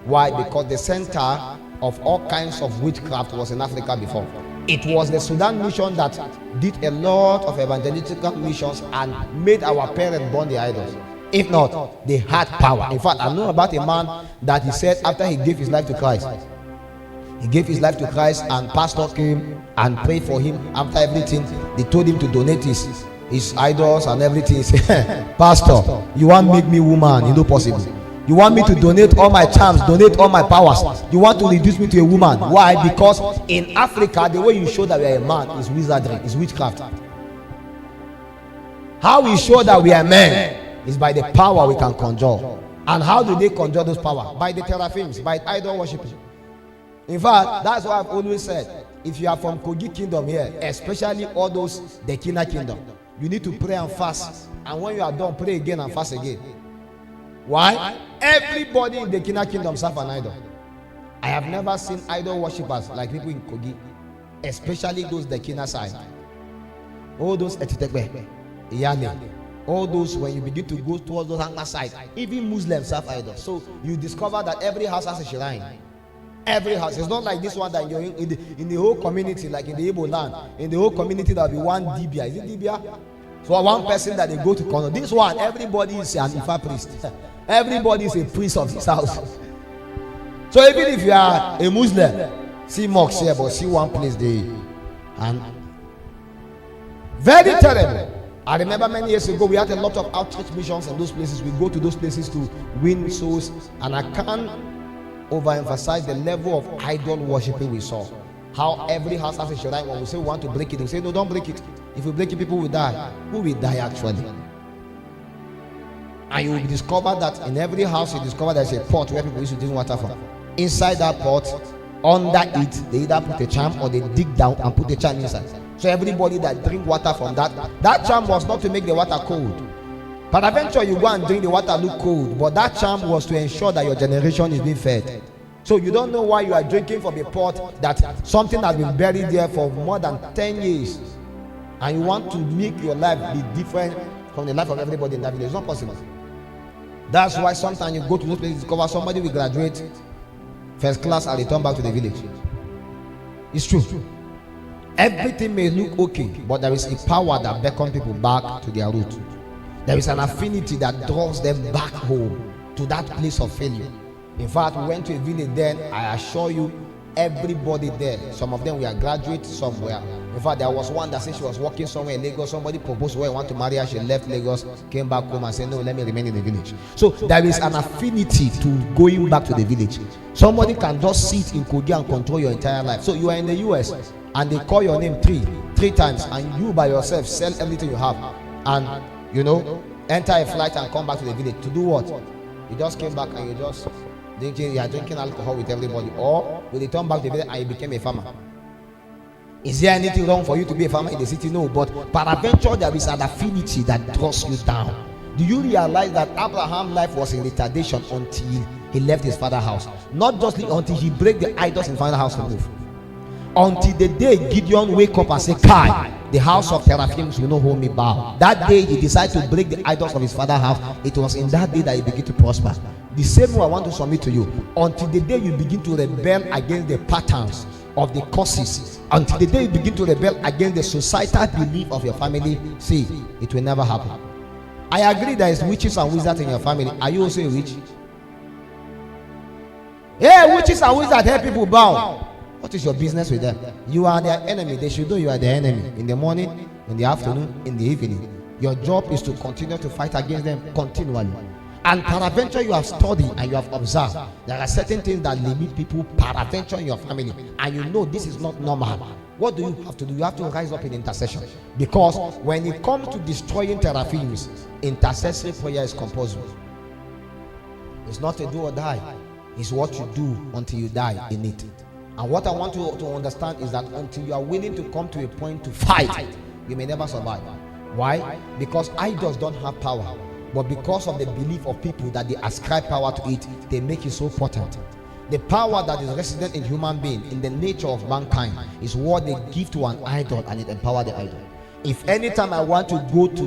Why? Because the center of all kinds of witchcraft was in Africa before. It was the Sudan mission that did a lot of evangelical missions and made our parents burn the idols. If not, they had power. In fact, I know about a man that he said after he gave his life to Christ, he gave his life to Christ, and pastor came and prayed for him. After everything, they told him to donate his idols and everything. He said, Pastor, you want to make me woman? It's not possible. You want me to donate all my charms, donate all my powers? You want to reduce me to a woman? Why? Because in Africa, the way you show that we are a man is wizardry, is witchcraft. How we show that we are men is by the power we can conjure. And how do they conjure those power? By the teraphims, by idol worshiping. In fact, that's why I've always said, if you are from Kogi kingdom here, especially all those the Kina kingdom, you need to pray and fast. And when you are done, pray again and fast again. Why? Everybody in the Kina kingdom serve an idol. I have never seen idol worshippers like people in Kogi, especially those the Kina side. All those Etitekbe, Iyane, all those, when you begin to go towards those Angla side, even Muslims serve idols. So you discover that every house has a shrine. Every house. It's not like this one that you're in the whole community, like in the Igbo land. In the whole community, there'll be one Dibia. Is it Dibia? So one person that they go to corner. This one, everybody is an Ifa priest. Everybody is a priest of his house. So even if you are a Muslim, see mosques here, but see one place they, and very terrible. I remember many years ago we had a lot of outreach missions in those places. We go to those places to win souls, and I can't overemphasize the level of idol worshiping we saw. How every house has a shrine. When we say we want to break it, they say no, don't break it. If we break it, people will die. Who will die actually? And you will discover that in every house you discover there's a pot where people used to drink water from. Inside that pot, under it, they either put a charm or they dig down and put the charm inside. So everybody that drink water from that charm was not to make the water cold. But eventually you go and drink the water look cold, but that charm was to ensure that your generation is being fed. So you don't know why you are drinking from a pot that something has been buried there for more than 10 years, and you want to make your life be different from the life of everybody in that village. It's not possible. That's why sometimes you go to those places, discover somebody will graduate first class and return back to the village. It's true. Everything may look okay, but there is a power that beckons people back to their root. There is an affinity that draws them back home to that place of failure. In fact, we went to a village then, I assure you, everybody there, some of them were graduates, some were. In fact, there was one that said she was working somewhere in Lagos. Somebody proposed to her, want to marry her. She left Lagos, came back home and said, no, let me remain in the village. So there is an affinity to going back to the village. Somebody can just sit in Kogi and control your entire life. So you are in the US and they call your name three times, and you by yourself sell everything you have and, you know, enter a flight and come back to the village. To do what? You just came back and you just you are drinking alcohol with everybody, or will you turn back to the village and you became a farmer? Is there anything wrong for you to be a farmer in the city? No, but peradventure there is an affinity that draws you down. Do you realize that Abraham's life was in retardation until he left his father's house? Not just until he break the idols in his father's house to move. Until the day Gideon wake up and say, Kai, the house of teraphims will not hold me bow. That day he decided to break the idols of his father's house. It was in that day that he began to prosper. The same way I want to submit to you. Until the day you begin to rebel against the patterns of the causes, until the day you begin to rebel against the societal belief of your family, see, it will never happen. I agree there is witches and wizards in your family. Are you also a witch? Yeah, witches and wizards help people bow. What is your business with them? You are their enemy. They should know you are their enemy. In the morning, in the afternoon, in the evening. Your job is to continue to fight against them continually. And peradventure you have studied and you have observed there are certain things that limit people peradventure in your family, and you know this is not normal. What do you have to do? You have to rise up in intercession, because when it comes to destroying teraphims, intercessory prayer is compulsory. It's not a do or die. It's what you do until you die in it. And what I want you to understand is that until you are willing to come to a point to fight, you may never survive. Why? Because idols don't have power. But because of the belief of people that they ascribe power to it, they make it so potent. The power that is resident in human being, in the nature of mankind, is what they give to an idol, and it empowers the idol. If anytime I want to go to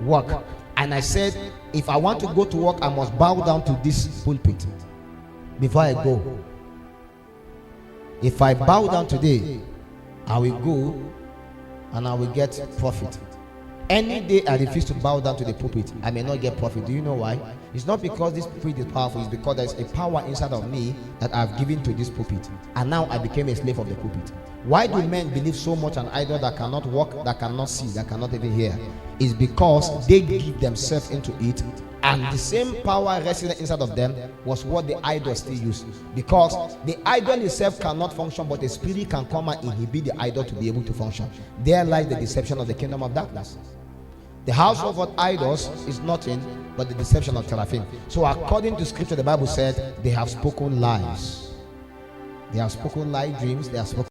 work and I said, if I want to go to work, I must bow down to this pulpit, before I go. If I bow down today, I will go and I will get profit. Any day I refuse to bow down to the pulpit, I may not get profit. Do you know why? It's not because this pulpit is powerful, it's because there's a power inside of me that I've given to this pulpit, and now I became a slave of the pulpit. Why do men believe so much an idol that cannot walk, that cannot see, that cannot even hear? It's because they give themselves into it, and the same power resident inside of them was what the idol still used. Because the idol itself cannot function, but the spirit can come and inhibit the idol to be able to function. There lies the deception of the kingdom of darkness. The house of idols is nothing but the deception of Teraphim. So according to scripture, the Bible said they have spoken lies. They have spoken lie dreams. They have spoken